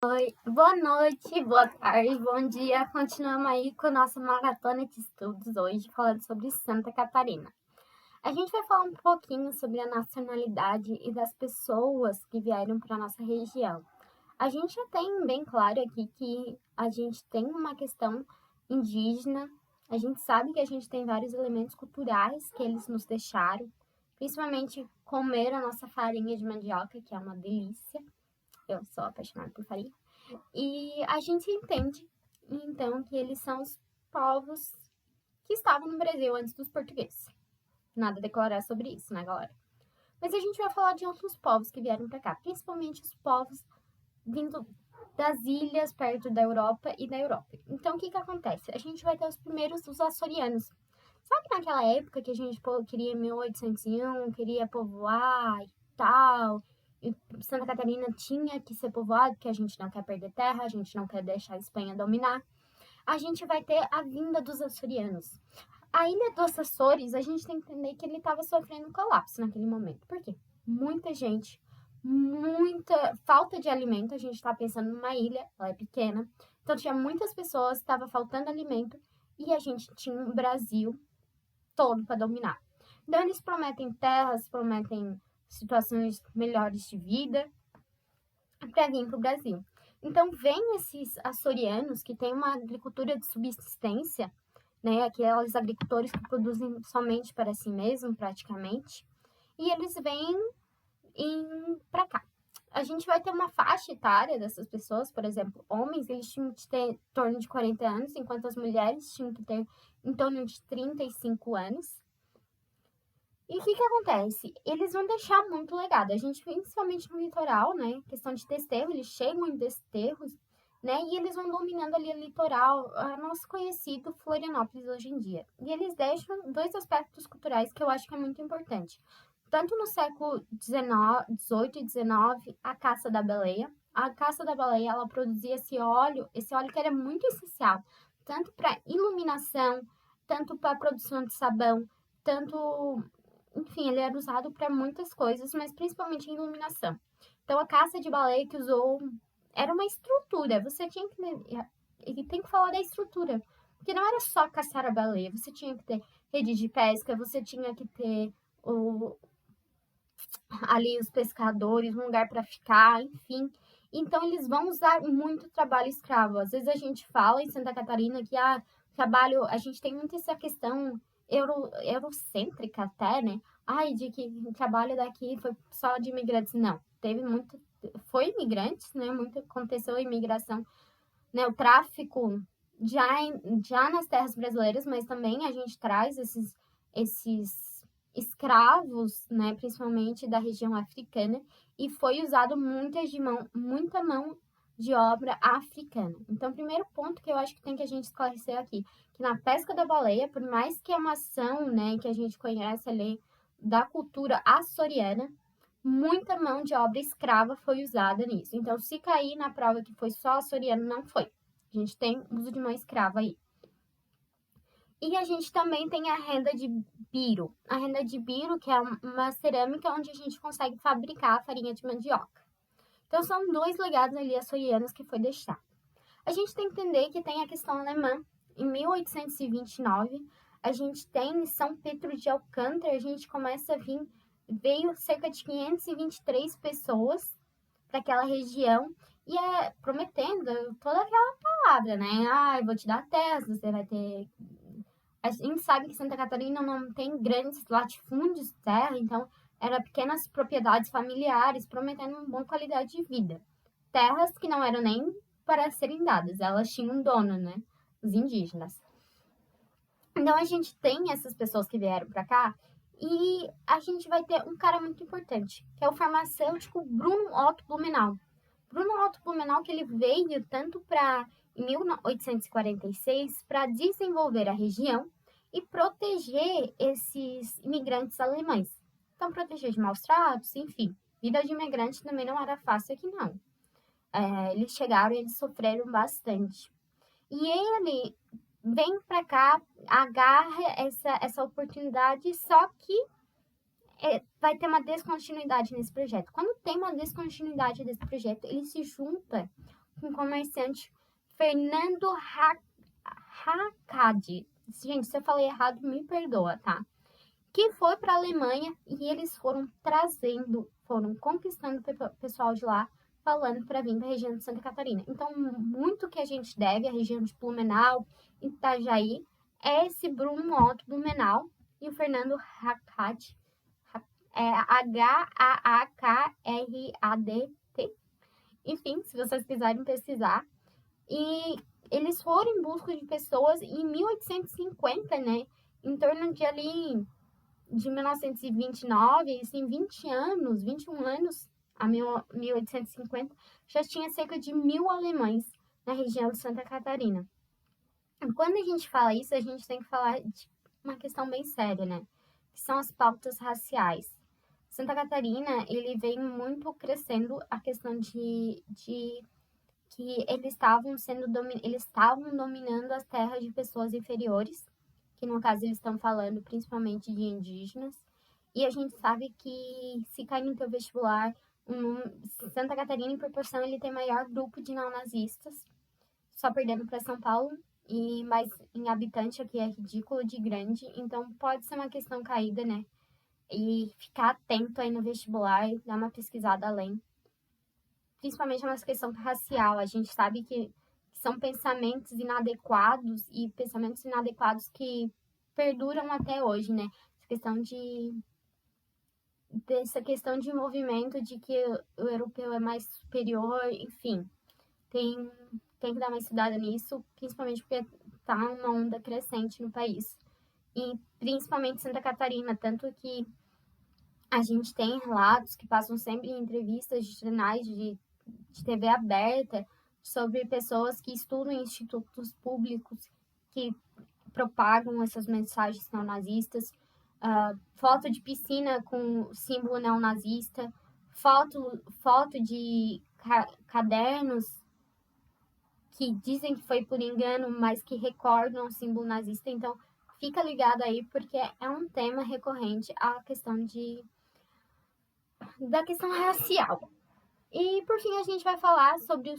Oi, boa noite, boa tarde, bom dia. Continuamos aí com a nossa maratona de estudos hoje, falando sobre Santa Catarina. A gente vai falar um pouquinho sobre a nacionalidade e das pessoas que vieram para a nossa região. A gente já tem bem claro aqui que a gente tem uma questão indígena, a gente sabe que a gente tem vários elementos culturais que eles nos deixaram, principalmente comer a nossa farinha de mandioca, que é uma delícia. Eu sou apaixonada por farinha. E a gente entende, então, que eles são os povos que estavam no Brasil antes dos portugueses. Nada a declarar sobre isso, né, galera? Mas a gente vai falar de outros povos que vieram para cá, principalmente os povos vindo das ilhas perto da Europa e da Europa. Então, o que que acontece? A gente vai ter os primeiros, os açorianos. Sabe naquela época que a gente queria 1801, queria povoar e tal, e Santa Catarina tinha que ser povoado, porque a gente não quer perder terra, a gente não quer deixar a Espanha dominar. A gente vai ter a vinda dos açorianos. A ilha dos Açores, a gente tem que entender que ele estava sofrendo um colapso naquele momento. Por quê? Muita gente, muita falta de alimento. A gente está pensando numa ilha, ela é pequena, então tinha muitas pessoas, estava faltando alimento e a gente tinha um Brasil todo para dominar. Então eles prometem terras, prometem situações melhores de vida para vir para o Brasil. Então vem esses açorianos que têm uma agricultura de subsistência, né, aqueles agricultores que produzem somente para si mesmo, praticamente, e eles vêm para cá. A gente vai ter uma faixa etária dessas pessoas, por exemplo, homens, eles tinham que ter em torno de 40 anos, enquanto as mulheres tinham que ter em torno de 35 anos. E o que que acontece? Eles vão deixar muito legado. A gente, principalmente no litoral, né? Questão de desterro, eles chegam em desterros, né? E eles vão dominando ali o litoral, a nosso conhecido Florianópolis hoje em dia. E eles deixam dois aspectos culturais que eu acho que é muito importante. Tanto no século XVIII e XIX, a caça da baleia. A caça da baleia, ela produzia esse óleo que era muito essencial, tanto para iluminação, tanto para produção de sabão, tanto enfim, ele era usado para muitas coisas, mas principalmente em iluminação. Então, a caça de baleia que usou era uma estrutura. Você tinha que. Ele tem que falar da estrutura. Porque não era só caçar a baleia. Você tinha que ter rede de pesca, você tinha que ter o, ali os pescadores, um lugar para ficar, enfim. Então, eles vão usar muito trabalho escravo. Às vezes a gente fala em Santa Catarina que trabalho, a gente tem muito essa questão eurocêntrica até, né? Ai, de que o trabalho daqui foi só de imigrantes. Não, teve muito, foi imigrantes, né? Muito aconteceu a imigração, né? O tráfico já nas terras brasileiras, mas também a gente traz esses escravos, né, principalmente da região africana, e foi usado muita mão de obra africana. Então, o primeiro ponto que eu acho que tem que a gente esclarecer aqui, que na pesca da baleia, por mais que é uma ação, né, que a gente conhece ali da cultura açoriana, muita mão de obra escrava foi usada nisso. Então, se cair na prova que foi só açoriano, não foi. A gente tem uso de mão escrava aí. E a gente também tem a renda de biro. A renda de biro, que é uma cerâmica onde a gente consegue fabricar a farinha de mandioca. Então, são dois legados ali açorianos que foi deixado. A gente tem que entender que tem a questão alemã. Em 1829, a gente tem em São Pedro de Alcântara, a gente começa a vir, veio cerca de 523 pessoas para aquela região e é prometendo toda aquela palavra, né? Ah, eu vou te dar terras, você vai ter. A gente sabe que Santa Catarina não tem grandes latifúndios de terra, então eram pequenas propriedades familiares prometendo uma boa qualidade de vida. Terras que não eram nem para serem dadas, elas tinham um dono, né? Os indígenas. Então a gente tem essas pessoas que vieram para cá e a gente vai ter um cara muito importante, que é o farmacêutico Bruno Otto Blumenau. Bruno Otto Blumenau que ele veio tanto para em 1846 para desenvolver a região e proteger esses imigrantes alemães. Então proteger de maus tratos, enfim. Vida de imigrante também não era fácil aqui não. Eles chegaram e eles sofreram bastante. E ele vem para cá, agarra essa oportunidade, só que vai ter uma descontinuidade nesse projeto. Quando tem uma descontinuidade desse projeto, ele se junta um comerciante, Fernando Hakkadi. Gente, se eu falei errado, me perdoa, tá? Que foi para a Alemanha e eles foram conquistando o pessoal de lá, falando para vir para a região de Santa Catarina. Então, muito que a gente deve à região de Blumenau, Itajaí, é esse Bruno Otto Blumenau e o Fernando Hakkadi, Haakrad. Enfim, se vocês quiserem pesquisar. E eles foram em busca de pessoas em 1850, né? Em torno de ali de 1929, assim, 20 anos, 21 anos, a 1850, já tinha cerca de 1.000 alemães na região de Santa Catarina. E quando a gente fala isso, a gente tem que falar de uma questão bem séria, né? Que são as pautas raciais. Santa Catarina, ele vem muito crescendo a questão de que eles estavam dominando as terras de pessoas inferiores, que no caso eles estão falando principalmente de indígenas, e a gente sabe que se cair no teu vestibular, Santa Catarina, em proporção, ele tem maior grupo de neonazistas, só perdendo para São Paulo, mas em habitante aqui é ridículo de grande, então pode ser uma questão caída, né? E ficar atento aí no vestibular, dar uma pesquisada além. Principalmente nessa questão racial, a gente sabe que são pensamentos inadequados e pensamentos inadequados que perduram até hoje, né? Dessa questão de envolvimento de que o europeu é mais superior, enfim, tem que dar uma estudada nisso, principalmente porque tá uma onda crescente no país. E principalmente Santa Catarina, tanto que a gente tem relatos que passam sempre em entrevistas de jornais de TV aberta sobre pessoas que estudam em institutos públicos que propagam essas mensagens neonazistas, foto de piscina com símbolo neonazista, foto de cadernos que dizem que foi por engano, mas que recordam o símbolo nazista. Então, fica ligado aí, porque é um tema recorrente da questão racial. E, por fim, a gente vai falar sobre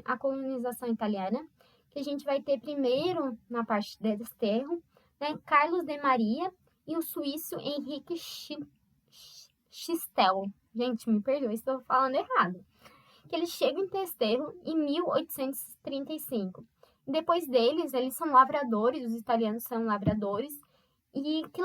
a colonização italiana, que a gente vai ter primeiro, na parte de Desterro, né, Carlos de Maria e o suíço Henrique Schistel. Gente, me perdoe se estou falando errado. Que eles chegam em Desterro em 1835. Depois deles, eles são lavradores, os italianos são lavradores, e que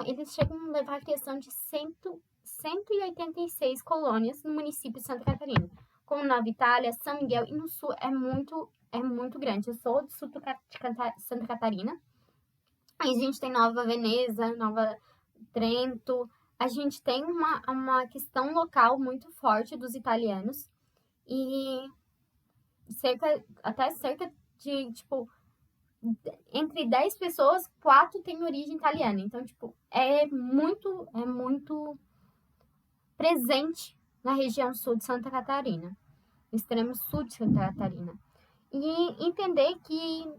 eles chegam a levar a criação de 186 colônias no município de Santa Catarina, como na Itália, São Miguel e no sul é muito grande. Eu sou do sul de Santa Catarina. Aí a gente tem Nova Veneza, Nova Trento. A gente tem uma questão local muito forte dos italianos e cerca de, entre 10 pessoas, 4 têm origem italiana. Então, é muito presente na região sul de Santa Catarina, no extremo sul de Santa Catarina. E entender que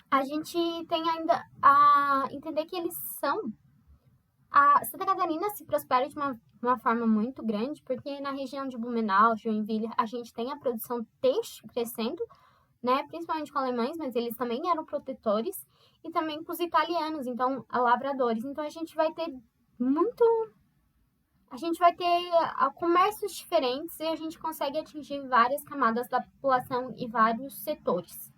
a gente tem ainda a entender que eles são... A Santa Catarina se prospera de uma forma muito grande, porque na região de Blumenau, Joinville, a gente tem a produção têxtil crescendo, né, principalmente com alemães, mas eles também eram protetores, e também com os italianos, então, lavradores. Então, a gente vai ter comércios diferentes e a gente consegue atingir várias camadas da população e vários setores.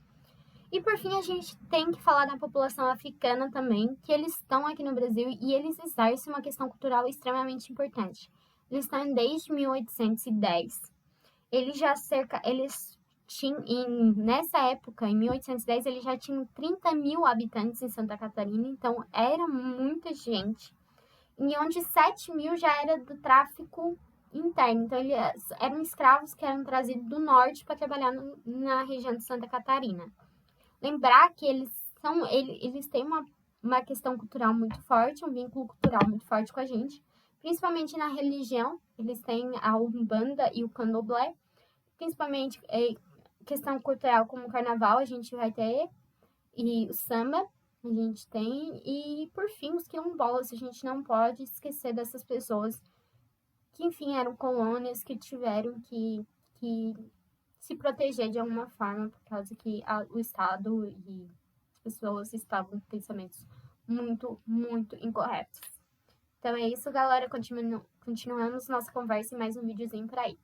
E por fim, a gente tem que falar da população africana também, que eles estão aqui no Brasil e eles exercem uma questão cultural extremamente importante. Eles estão desde 1810. Nessa época, em 1810, eles já tinham 30 mil habitantes em Santa Catarina, então era muita gente. E onde 7 mil já era do tráfico interno. Então, eles eram escravos que eram trazidos do norte para trabalhar na região de Santa Catarina. Lembrar que eles têm uma questão cultural muito forte, um vínculo cultural muito forte com a gente, principalmente na religião. Eles têm a Umbanda e o Candomblé, principalmente questão cultural como o carnaval a gente vai ter, e o samba a gente tem, e por fim os quilombolas. A gente não pode esquecer dessas pessoas que, enfim, eram colônias que tiveram que se proteger de alguma forma, por causa que o Estado e as pessoas estavam com pensamentos muito, muito incorretos. Então é isso, galera. Continuamos nossa conversa em mais um videozinho por aí.